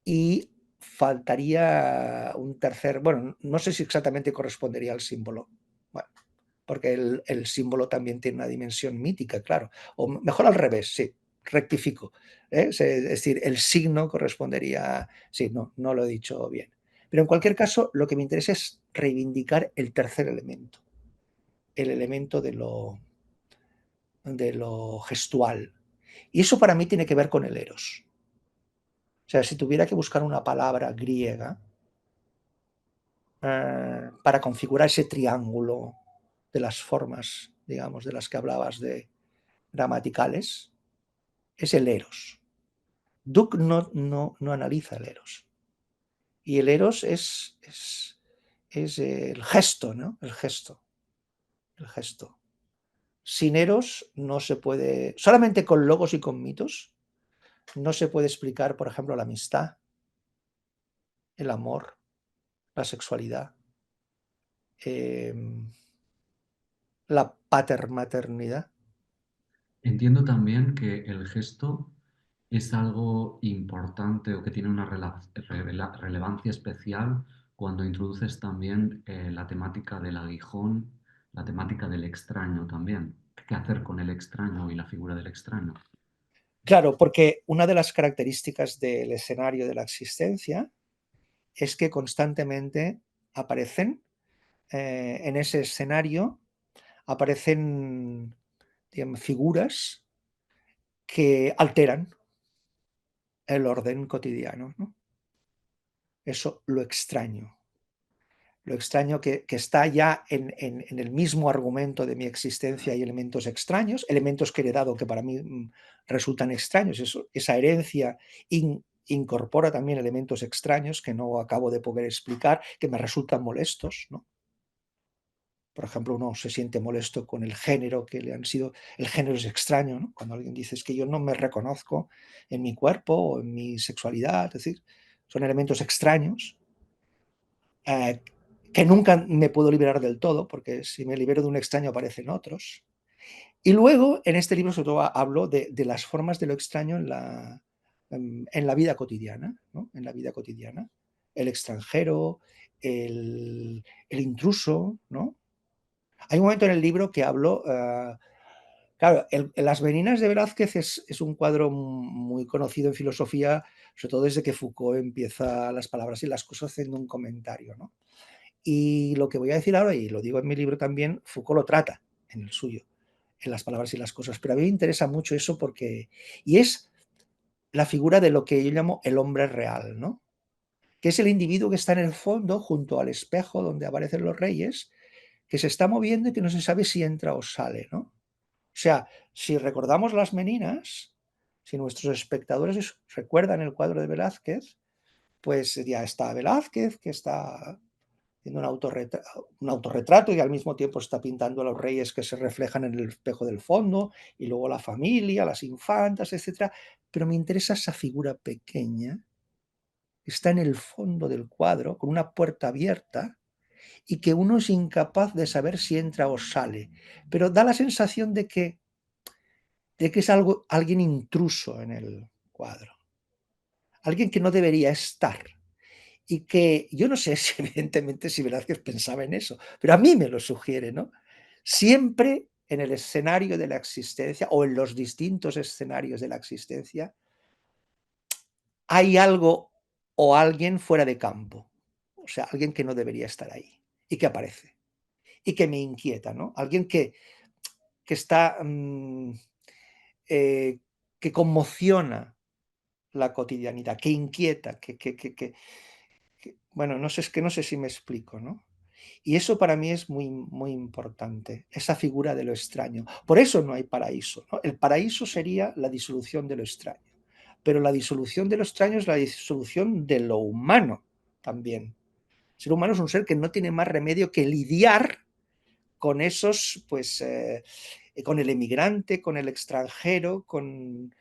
y faltaría un tercer, bueno, no sé si exactamente correspondería al símbolo, bueno, porque el símbolo también tiene una dimensión mítica, claro, o mejor al revés, sí, rectifico, ¿eh? Es decir, el signo correspondería, sí, no lo he dicho bien. Pero en cualquier caso, lo que me interesa es reivindicar el tercer elemento, el elemento de lo gestual. Y eso para mí tiene que ver con el eros. O sea, si tuviera que buscar una palabra griega para configurar ese triángulo de las formas, digamos, de las que hablabas de gramaticales, es el eros. Duck no analiza el eros. Y el eros es el gesto, ¿no? El gesto. El gesto. Sin eros no se puede, solamente con logos y con mitos, no se puede explicar, por ejemplo, la amistad, el amor, la sexualidad, eh, la patermaternidad. Entiendo también que el gesto es algo importante o que tiene una relevancia especial cuando introduces también la temática del aguijón, la temática del extraño también. ¿Qué hacer con el extraño y la figura del extraño? Claro, porque una de las características del escenario de la existencia es que constantemente aparecen en ese escenario, aparecen, digamos, figuras que alteran el orden cotidiano, ¿no? Eso lo extraño que está ya en el mismo argumento de mi existencia. Hay elementos extraños, elementos que he heredado que para mí resultan extraños. Esa herencia incorpora también elementos extraños que no acabo de poder explicar, que me resultan molestos, ¿no? Por ejemplo, uno se siente molesto con el género que le han sido. El género es extraño, ¿no? Cuando alguien dice es que yo no me reconozco en mi cuerpo o en mi sexualidad, es decir, son elementos extraños eh, que nunca me puedo liberar del todo, porque si me libero de un extraño aparecen otros. Y luego, en este libro, sobre todo, hablo de las formas de lo extraño en la vida cotidiana, ¿no? En la vida cotidiana. El extranjero, el intruso, ¿no? Hay un momento en el libro que hablo, claro, Las Meninas de Velázquez es un cuadro muy conocido en filosofía, sobre todo desde que Foucault empieza las palabras y las cosas haciendo un comentario, ¿no? Y lo que voy a decir ahora, y lo digo en mi libro también, Foucault lo trata en el suyo, en Las palabras y las cosas, pero a mí me interesa mucho eso porque, y es la figura de lo que yo llamo el hombre real, ¿no? Que es el individuo que está en el fondo, junto al espejo donde aparecen los reyes, que se está moviendo y que no se sabe si entra o sale, ¿no? O sea, si recordamos Las Meninas, si nuestros espectadores recuerdan el cuadro de Velázquez, pues ya está Velázquez, que está haciendo un autorretrato y al mismo tiempo está pintando a los reyes que se reflejan en el espejo del fondo, y luego la familia, las infantas, etcétera. Pero me interesa esa figura pequeña que está en el fondo del cuadro, con una puerta abierta, y que uno es incapaz de saber si entra o sale. Pero da la sensación de que es alguien intruso en el cuadro, alguien que no debería estar. Y que yo no sé si evidentemente si Velázquez pensaba en eso, pero a mí me lo sugiere, ¿no? Siempre en el escenario de la existencia o en los distintos escenarios de la existencia hay algo o alguien fuera de campo, o sea, alguien que no debería estar ahí y que aparece y que me inquieta, ¿no? Alguien que está, eh, que conmociona la cotidianidad, que inquieta, bueno, no sé, es que no sé si me explico, ¿no? Y eso para mí es muy, muy importante, esa figura de lo extraño. Por eso no hay paraíso, ¿no? El paraíso sería la disolución de lo extraño, pero la disolución de lo extraño es la disolución de lo humano también. El ser humano es un ser que no tiene más remedio que lidiar con esos, pues, con el emigrante, con el extranjero, con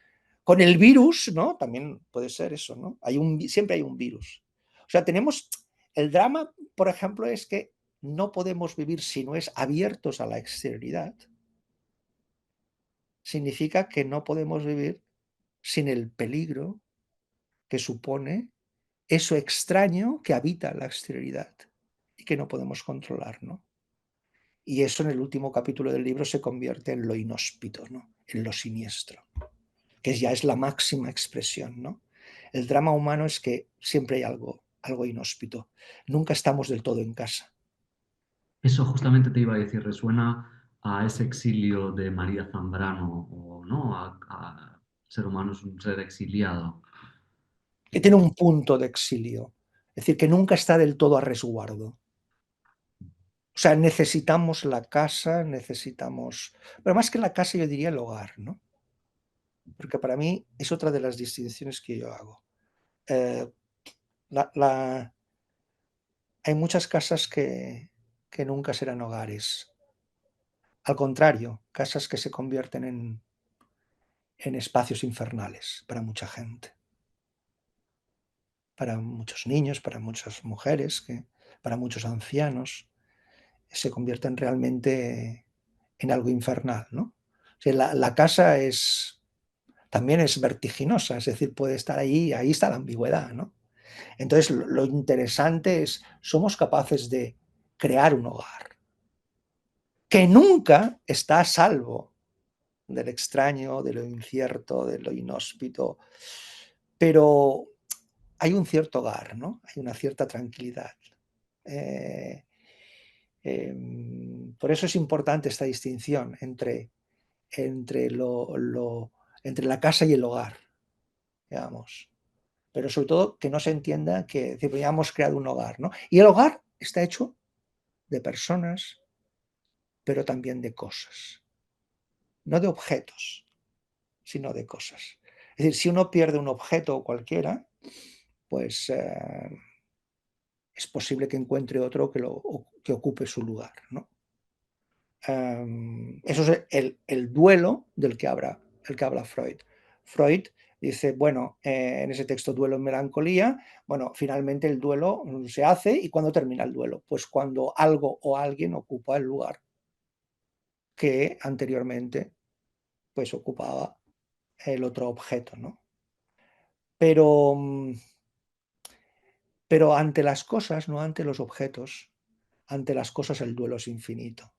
el virus, ¿no? También puede ser eso, ¿no? Siempre hay un virus. O sea, tenemos, el drama, por ejemplo, es que no podemos vivir si no es abiertos a la exterioridad. Significa que no podemos vivir sin el peligro que supone eso extraño que habita la exterioridad y que no podemos controlar, ¿no? Y eso en el último capítulo del libro se convierte en lo inhóspito, ¿no? En lo siniestro, que ya es la máxima expresión, ¿no? El drama humano es que siempre hay algo inhóspito. Nunca estamos del todo en casa. Eso justamente te iba a decir, resuena a ese exilio de María Zambrano, o no, el ser humano es un ser exiliado. Que tiene un punto de exilio. Es decir, que nunca está del todo a resguardo. O sea, necesitamos la casa, necesitamos... Pero más que la casa yo diría el hogar, ¿no? Porque para mí es otra de las distinciones que yo hago. Eh, la, la, hay muchas casas que nunca serán hogares. Al contrario, casas que se convierten en espacios infernales para mucha gente, para muchos niños, para muchas mujeres, para muchos ancianos, se convierten realmente en algo infernal, ¿no? O sea, la casa también es vertiginosa, es decir, puede estar ahí está la ambigüedad, ¿no? Entonces, lo interesante es, somos capaces de crear un hogar que nunca está a salvo del extraño, de lo incierto, de lo inhóspito, pero hay un cierto hogar, ¿no? Hay una cierta tranquilidad. Eh, por eso es importante esta distinción entre, entre la casa y el hogar, digamos. Pero sobre todo que no se entienda que ya hemos creado un hogar, ¿no? Y el hogar está hecho de personas, pero también de cosas. No de objetos, sino de cosas. Es decir, si uno pierde un objeto cualquiera, pues es posible que encuentre otro que ocupe su lugar, ¿no? Eso es el duelo el que habla Freud. Freud dice, bueno, en ese texto Duelo en Melancolía, bueno, finalmente el duelo se hace y ¿cuándo termina el duelo? Pues cuando algo o alguien ocupa el lugar que anteriormente pues ocupaba el otro objeto, ¿no? Pero, pero ante las cosas, no ante los objetos, ante las cosas el duelo es infinito.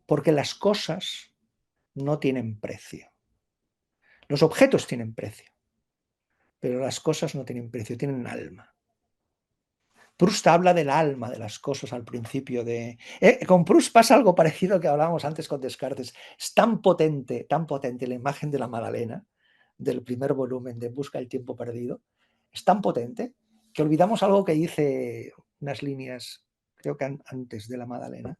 Porque las cosas no tienen precio. Los objetos tienen precio, pero las cosas no tienen precio, tienen alma. Proust habla del alma de las cosas al principio con Proust pasa algo parecido que hablábamos antes con Descartes. Es tan potente la imagen de la Magdalena, del primer volumen de Busca el tiempo perdido, es tan potente que olvidamos algo que dice unas líneas, creo que antes de la Magdalena.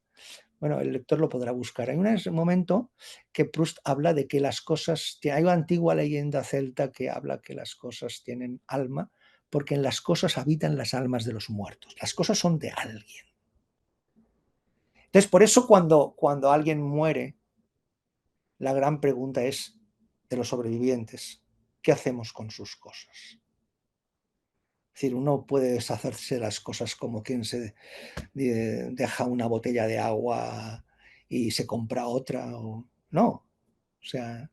Bueno, el lector lo podrá buscar. Hay un momento que Proust habla de que las cosas, hay una antigua leyenda celta que habla que las cosas tienen alma, porque en las cosas habitan las almas de los muertos. Las cosas son de alguien. Entonces, por eso cuando alguien muere, la gran pregunta es de los sobrevivientes, ¿qué hacemos con sus cosas? Es decir, uno puede deshacerse de las cosas como quien se deja una botella de agua y se compra otra, o no. O sea,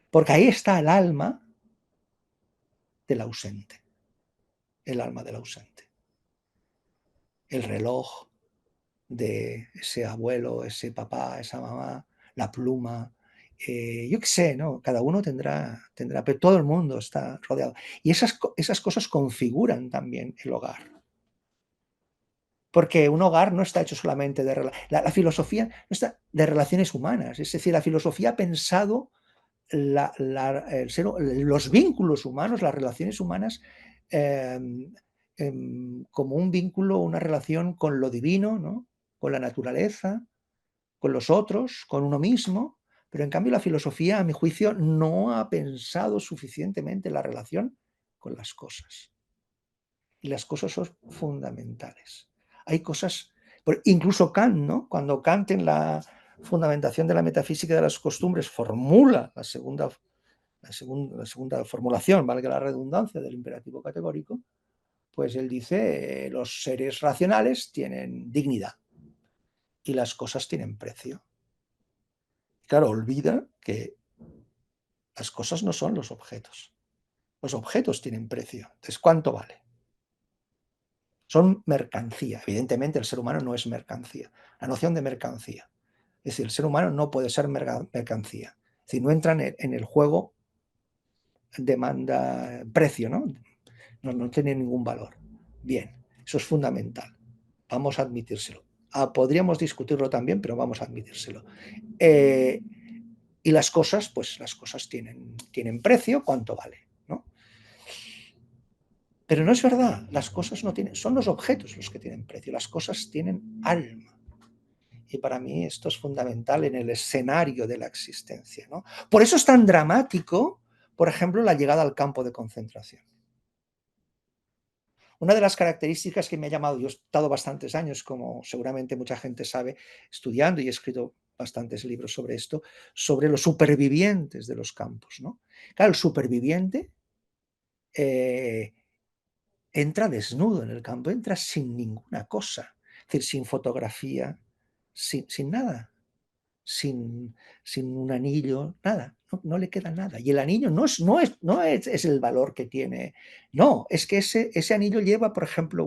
porque ahí está el alma del ausente, el alma del ausente. El reloj de ese abuelo, ese papá, esa mamá, la pluma, yo qué sé, ¿no? Cada uno tendrá, pero todo el mundo está rodeado. Y esas cosas configuran también el hogar. Porque un hogar no está hecho solamente de... La filosofía no está de relaciones humanas, es decir, la filosofía ha pensado los vínculos humanos, las relaciones humanas, eh, como un vínculo, una relación con lo divino, ¿no? Con la naturaleza, con los otros, con uno mismo, pero en cambio la filosofía, a mi juicio, no ha pensado suficientemente la relación con las cosas. Y las cosas son fundamentales. Hay cosas, incluso Kant, ¿no? Cuando Kant en la fundamentación de la metafísica de las costumbres formula la segunda formulación, valga la redundancia, del imperativo categórico, pues él dice, los seres racionales tienen dignidad y las cosas tienen precio. claro, olvida que las cosas no son los objetos. Los objetos tienen precio. Entonces, ¿cuánto vale? Son mercancía. Evidentemente, el ser humano no es mercancía. La noción de mercancía. Es decir, el ser humano no puede ser mercancía. Es decir, no entra en el juego demanda precio, ¿no? No tiene ningún valor. Bien, eso es fundamental. Vamos a admitírselo. Podríamos discutirlo también, pero vamos a admitírselo. Y las cosas, pues las cosas tienen precio, ¿cuánto vale? ¿No? Pero no es verdad, las cosas no tienen, son los objetos los que tienen precio, las cosas tienen alma. Y para mí esto es fundamental en el escenario de la existencia, ¿no? Por eso es tan dramático, por ejemplo, la llegada al campo de concentración. Una de las características que me ha llamado, yo he estado bastantes años, como seguramente mucha gente sabe, estudiando y he escrito bastantes libros sobre esto, sobre los supervivientes de los campos, ¿no? Claro, el superviviente entra desnudo en el campo, entra sin ninguna cosa, es decir, sin fotografía, sin nada, sin un anillo, nada, no le queda nada. Y el anillo no es el valor que tiene, no, es que ese anillo lleva, por ejemplo,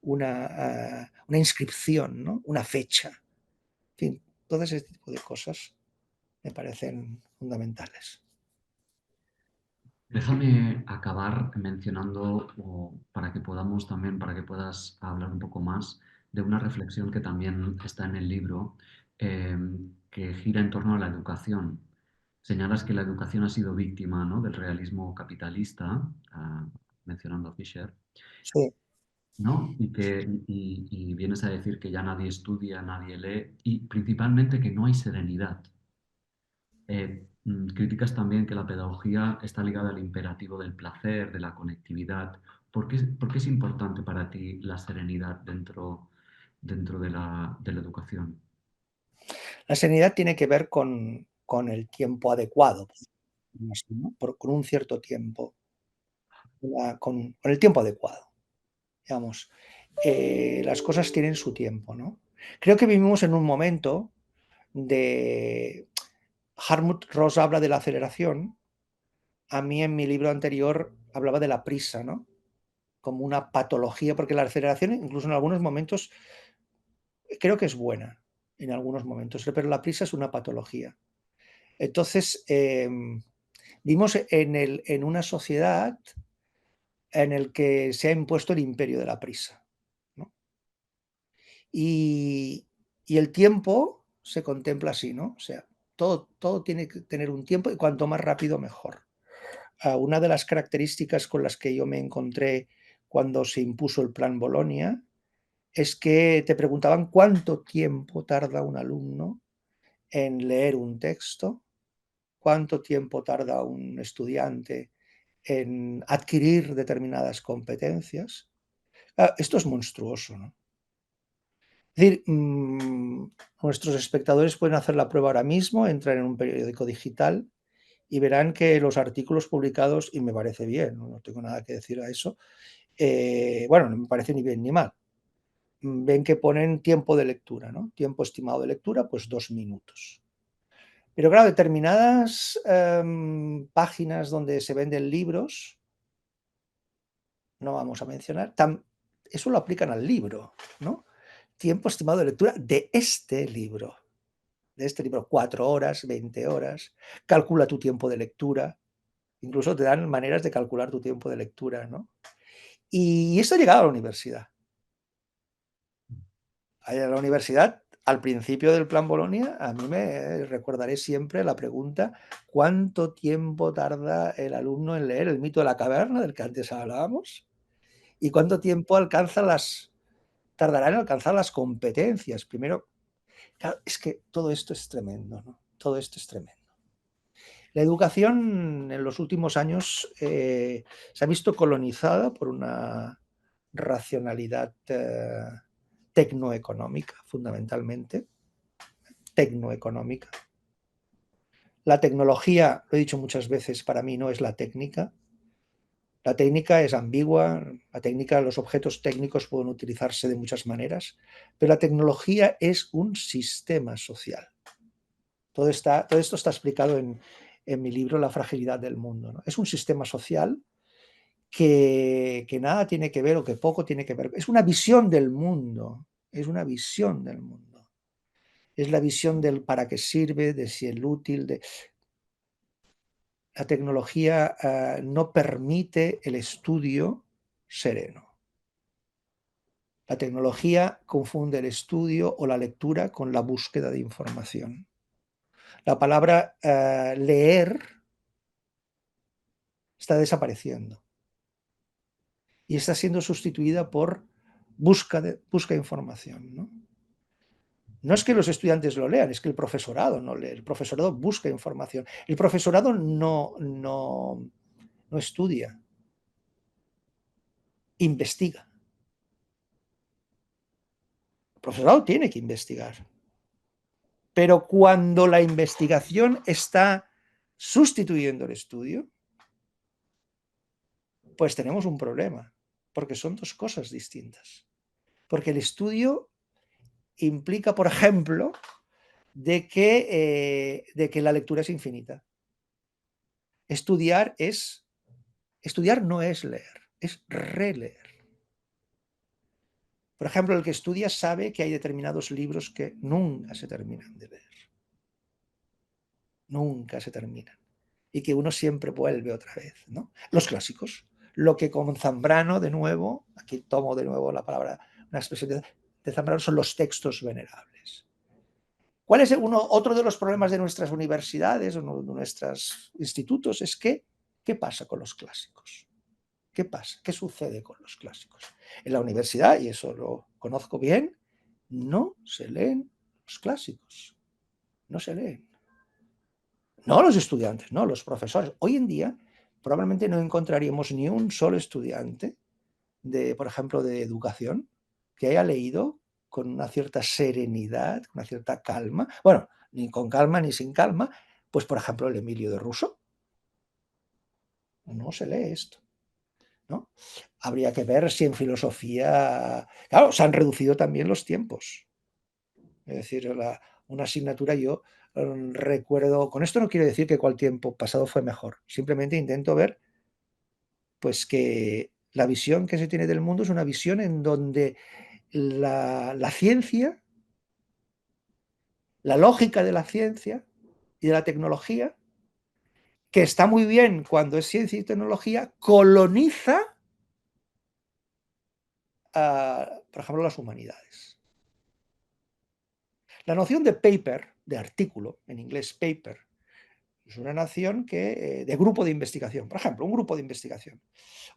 una inscripción, ¿no? Una fecha. En fin, todo ese tipo de cosas me parecen fundamentales. Déjame acabar mencionando, o para que podamos también, para que puedas hablar un poco más de una reflexión que también está en el libro, eh, que gira en torno a la educación. Señalas que la educación ha sido víctima, ¿no?, del realismo capitalista, mencionando a Fisher, Sí. ¿no? Y vienes a decir que ya nadie estudia, nadie lee y principalmente que no hay serenidad. Criticas también que la pedagogía está ligada al imperativo del placer, de la conectividad. ¿Por qué es importante para ti la serenidad dentro de la educación? La serenidad tiene que ver con el tiempo adecuado, ¿no? Con un cierto tiempo, con el tiempo adecuado, digamos. Las cosas tienen su tiempo, ¿no? Creo que vivimos en un momento de... Hartmut Ross habla de la aceleración. A mí en mi libro anterior hablaba de la prisa, ¿no? Como una patología, porque la aceleración, incluso en algunos momentos, creo que es buena, en algunos momentos, pero la prisa es una patología. Entonces, vivimos en una sociedad en el que se ha impuesto el imperio de la prisa, ¿no? Y, y el tiempo se contempla así, ¿no? O sea, todo tiene que tener un tiempo y cuanto más rápido mejor. Una de las características con las que yo me encontré cuando se impuso el Plan Bolonia es que te preguntaban cuánto tiempo tarda un alumno en leer un texto, cuánto tiempo tarda un estudiante en adquirir determinadas competencias. Esto es monstruoso, ¿no? Es decir, nuestros espectadores pueden hacer la prueba ahora mismo, entran en un periódico digital y verán que los artículos publicados, y me parece bien, no tengo nada que decir a eso, bueno, no me parece ni bien ni mal. Ven que ponen tiempo de lectura, ¿no? Tiempo estimado de lectura, pues 2 minutos. Pero claro, determinadas páginas donde se venden libros, no vamos a mencionar, eso lo aplican al libro, ¿no? Tiempo estimado de lectura de este libro, 4 horas, 20 horas, calcula tu tiempo de lectura, incluso te dan maneras de calcular tu tiempo de lectura, ¿no? Y esto ha llegado a la universidad. A la universidad, al principio del Plan Bolonia, a mí me recordaré siempre la pregunta: ¿cuánto tiempo tarda el alumno en leer El mito de la caverna, del que antes hablábamos? ¿Y cuánto tiempo tardará en alcanzar las competencias? Primero, claro, es que todo esto es tremendo, ¿no? Todo esto es tremendo. La educación en los últimos años se ha visto colonizada por una racionalidad tecnoeconómica, fundamentalmente, tecnoeconómica. La tecnología, lo he dicho muchas veces, para mí no es la técnica. La técnica es ambigua, la técnica, los objetos técnicos pueden utilizarse de muchas maneras, pero la tecnología es un sistema social. Todo esto está explicado en mi libro La fragilidad del mundo, ¿no? Es un sistema social que nada tiene que ver o que poco tiene que ver. Es una visión del mundo, es una visión del mundo. Es la visión del para qué sirve, de si es útil. La tecnología no permite el estudio sereno. La tecnología confunde el estudio o la lectura con la búsqueda de información. La palabra leer está desapareciendo y está siendo sustituida por busca de información, ¿no? No es que los estudiantes lo lean, es que el profesorado no lee, el profesorado busca información. El profesorado no estudia, investiga. El profesorado tiene que investigar. Pero cuando la investigación está sustituyendo el estudio, pues tenemos un problema, porque son dos cosas distintas. Porque el estudio implica, por ejemplo, de que la lectura es infinita. Estudiar no es leer, es releer. Por ejemplo, el que estudia sabe que hay determinados libros que nunca se terminan de leer. Nunca se terminan. Y que uno siempre vuelve otra vez, ¿no? Los clásicos. Lo que con Zambrano, de nuevo, aquí tomo de nuevo la palabra, una expresión de Zambrano, son los textos venerables. ¿Cuál es otro de los problemas de nuestras universidades o de nuestros institutos? Es que, ¿qué pasa con los clásicos? ¿Qué pasa? ¿Qué sucede con los clásicos? En la universidad, y eso lo conozco bien, no se leen los clásicos. No se leen. No los estudiantes, no los profesores. Hoy en día probablemente no encontraríamos ni un solo estudiante por ejemplo, de educación que haya leído con una cierta serenidad, con una cierta calma, bueno, ni con calma ni sin calma, pues por ejemplo el Emilio de Rousseau. No se lee esto, ¿no? Habría que ver si en filosofía, claro, se han reducido también los tiempos. Es decir, una asignatura yo recuerdo, con esto no quiero decir que cual tiempo pasado fue mejor, simplemente intento ver pues que la visión que se tiene del mundo es una visión en donde la ciencia, la lógica de la ciencia y de la tecnología, que está muy bien cuando es ciencia y tecnología, coloniza, por ejemplo, las humanidades. La noción de paper, de artículo, en inglés paper, es una noción de grupo de investigación. Por ejemplo, un grupo de investigación.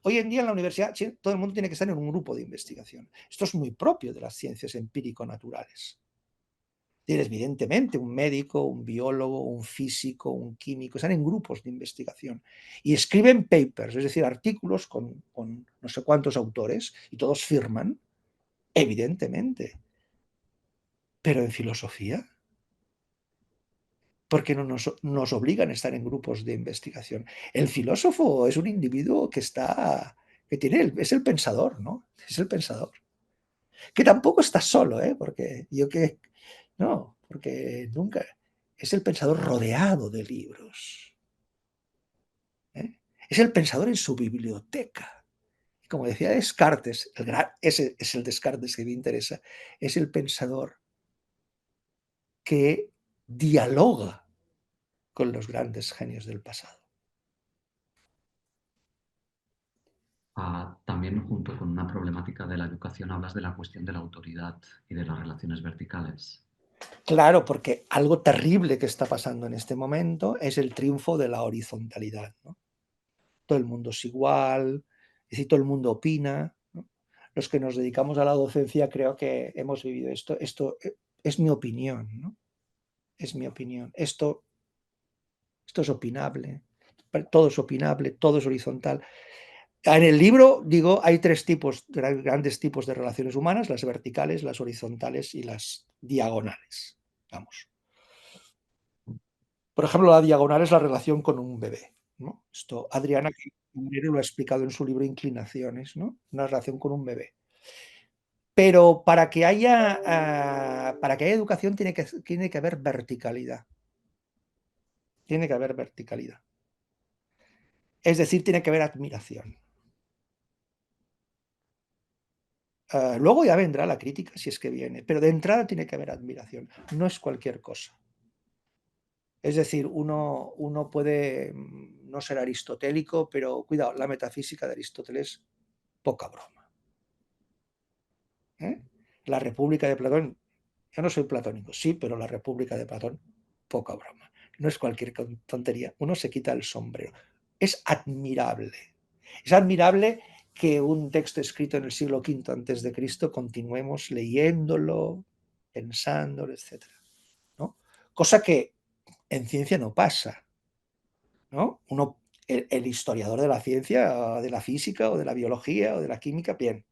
Hoy en día en la universidad todo el mundo tiene que estar en un grupo de investigación. Esto es muy propio de las ciencias empírico-naturales. Evidentemente, un médico, un biólogo, un físico, un químico, están en grupos de investigación y escriben papers, es decir, artículos con no sé cuántos autores y todos firman, evidentemente. Pero en filosofía, ¿por qué no nos obligan a estar en grupos de investigación? El filósofo es un individuo que es el pensador, ¿no? Es el pensador. Que tampoco está solo, ¿eh? Porque nunca es el pensador rodeado de libros. ¿Eh? Es el pensador en su biblioteca. Y como decía Descartes, ese es el Descartes que me interesa, es el pensador que dialoga con los grandes genios del pasado. También junto con una problemática de la educación hablas de la cuestión de la autoridad y de las relaciones verticales. Claro, porque algo terrible que está pasando en este momento es el triunfo de la horizontalidad, ¿no? Todo el mundo es igual, es decir, todo el mundo opina, ¿no? Los que nos dedicamos a la docencia creo que hemos vivido esto. Esto es mi opinión, ¿no? Es mi opinión. Esto es opinable, todo es opinable, todo es horizontal. En el libro, digo, hay tres grandes tipos de relaciones humanas: las verticales, las horizontales y las diagonales. Vamos. Por ejemplo, la diagonal es la relación con un bebé, ¿no? Esto Adriana lo ha explicado en su libro Inclinaciones, ¿no? Una relación con un bebé. Pero para que haya educación tiene que haber verticalidad. Tiene que haber verticalidad. Es decir, tiene que haber admiración. Luego ya vendrá la crítica, si es que viene, pero de entrada tiene que haber admiración. No es cualquier cosa. Es decir, uno puede no ser aristotélico, pero cuidado, la metafísica de Aristóteles, poca broma. ¿Eh? La República de Platón, yo no soy platónico, sí, pero la República de Platón, poca broma. No es cualquier tontería, uno se quita el sombrero. Es admirable. Es admirable que un texto escrito en el siglo V antes de Cristo continuemos leyéndolo, pensándolo, etc. ¿No? Cosa que en ciencia no pasa, ¿no? El historiador de la ciencia, de la física o de la biología o de la química, bien,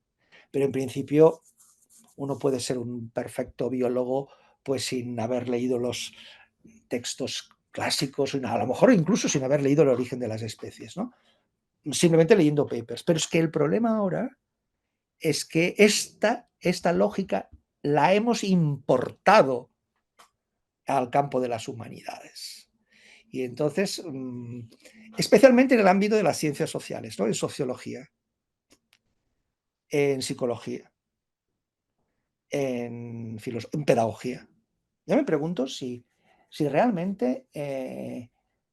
pero en principio uno puede ser un perfecto biólogo pues sin haber leído los textos clásicos, a lo mejor incluso sin haber leído el origen de las especies, ¿no? Simplemente leyendo papers. Pero es que el problema ahora es que esta lógica la hemos importado al campo de las humanidades. Y entonces, especialmente en el ámbito de las ciencias sociales, ¿no? En sociología, en psicología, en pedagogía. Yo me pregunto si realmente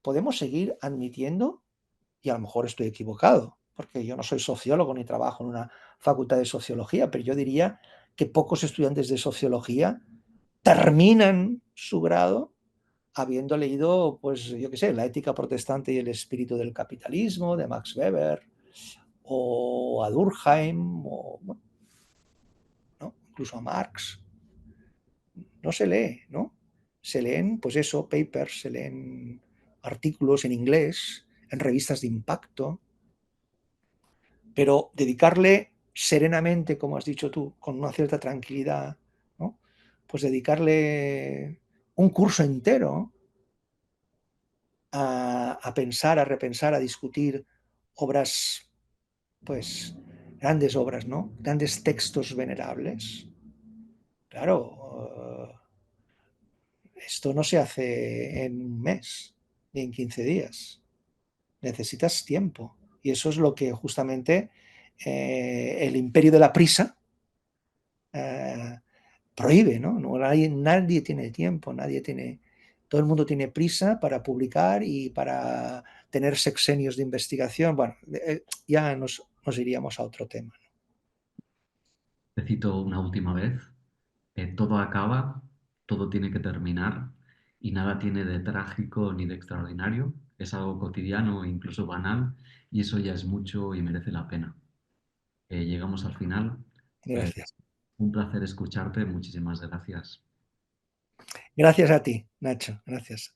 podemos seguir admitiendo, y a lo mejor estoy equivocado, porque yo no soy sociólogo ni trabajo en una facultad de sociología, pero yo diría que pocos estudiantes de sociología terminan su grado habiendo leído, pues yo qué sé, La ética protestante y el espíritu del capitalismo, de Max Weber, o a Durkheim, o bueno, ¿no? Incluso a Marx. No se lee, ¿no? Se leen, pues eso, papers, se leen artículos en inglés, en revistas de impacto, pero dedicarle serenamente, como has dicho tú, con una cierta tranquilidad, ¿no? Pues dedicarle un curso entero a pensar, a repensar, a discutir obras, pues grandes obras, ¿no? Grandes textos venerables. Claro, esto no se hace en un mes ni en 15 días. Necesitas tiempo. Y eso es lo que justamente el imperio de la prisa eh, prohíbe, ¿no? Nadie tiene tiempo, todo el mundo tiene prisa para publicar y para tener sexenios de investigación. Bueno, ya nos iríamos a otro tema. Te cito una última vez. Todo acaba, todo tiene que terminar y nada tiene de trágico ni de extraordinario. Es algo cotidiano e incluso banal y eso ya es mucho y merece la pena. Llegamos al final. Eh, Gracias. un placer escucharte. Muchísimas gracias. Gracias a ti, Nacho. Gracias.